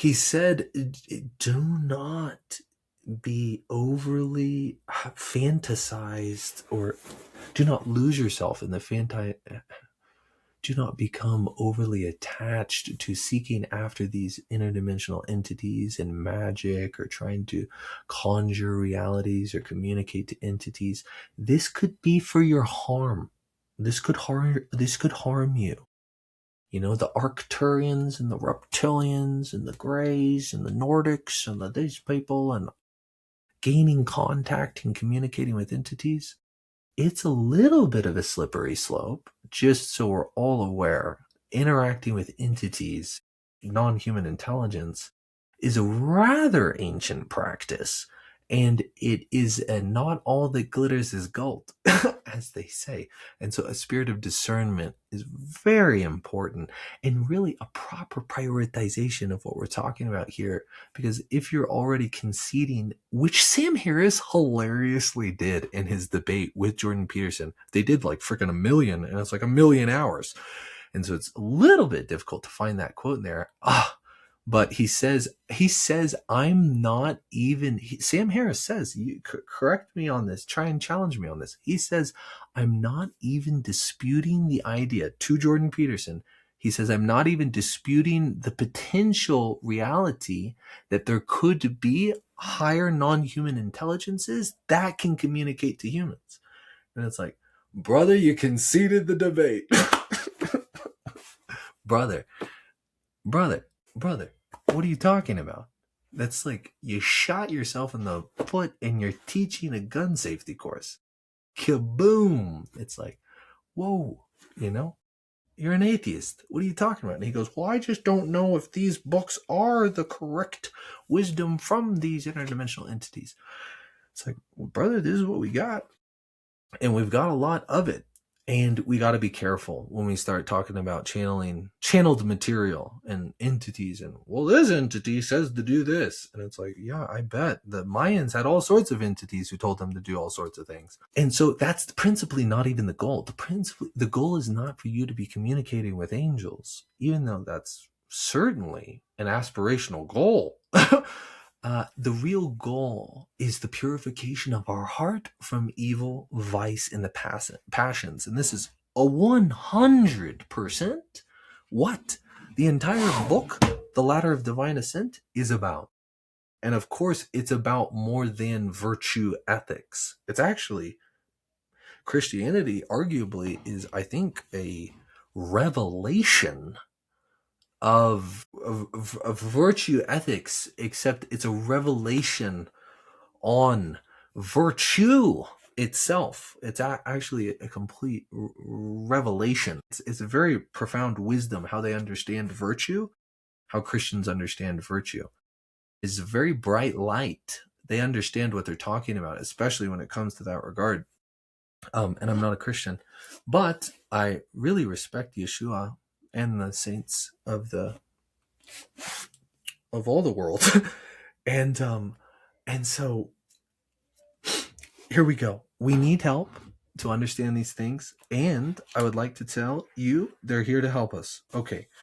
he said, do not be overly fantasized, or do not lose yourself in the do not become overly attached to seeking after these interdimensional entities and magic, or trying to conjure realities or communicate to entities. This could be for your harm. This could harm you. You know, the Arcturians and the Reptilians and the Greys and the Nordics and these people, and gaining contact and communicating with entities. It's a little bit of a slippery slope, just so we're all aware. Interacting with entities, non-human intelligence, is a rather ancient practice, and it is not all that glitters is gold, as they say. And so a spirit of discernment is very important, and really a proper prioritization of what we're talking about here. Because if you're already conceding, which Sam Harris hilariously did in his debate with Jordan Peterson, they did like freaking 1 million, and it's like 1 million hours. And so it's a little bit difficult to find that quote in there. But he says, I'm not even, Sam Harris says, you correct me on this, try and challenge me on this. He says, I'm not even disputing the idea to Jordan Peterson. He says, I'm not even disputing the potential reality that there could be higher non-human intelligences that can communicate to humans. And it's like, brother, you conceded the debate. brother, what are you talking about? That's like you shot yourself in the foot and you're teaching a gun safety course. Kaboom! It's like, whoa, you're an atheist. What are you talking about? And he goes, well, I just don't know if these books are the correct wisdom from these interdimensional entities. It's like, well, brother, this is what we got. And we've got a lot of it. And we got to be careful when we start talking about channeled material and entities. And, well, this entity says to do this. And it's like, yeah, I bet. The Mayans had all sorts of entities who told them to do all sorts of things. And so that's principally not even the goal. The goal is not for you to be communicating with angels, even though that's certainly an aspirational goal. The real goal is the purification of our heart from evil, vice, and the passions. And this is a 100% what the entire book, The Ladder of Divine Ascent, is about. And of course, it's about more than virtue ethics. It's actually, Christianity arguably is, I think, a revelation of virtue ethics, except it's a revelation on virtue itself. It's actually a complete revelation. It's a very profound wisdom how they understand virtue, how Christians understand virtue. It's a very bright light. They understand what they're talking about, especially when it comes to that regard. And I'm not a Christian, but I really respect Yeshua and the saints of all the world. and so here we go. We need help to understand these things, and I would like to tell you they're here to help us. Okay,